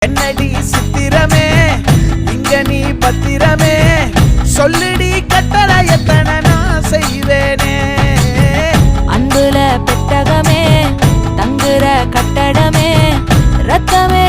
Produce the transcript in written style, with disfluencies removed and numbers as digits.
என்னடி சித்திரமே இங்க நீ பத்திரமே சொல்லுடி கட்டளை எத்தனை நான் செய்வேனே அன்புல பெட்டகமே தங்குற கட்டடமே ரத்தமே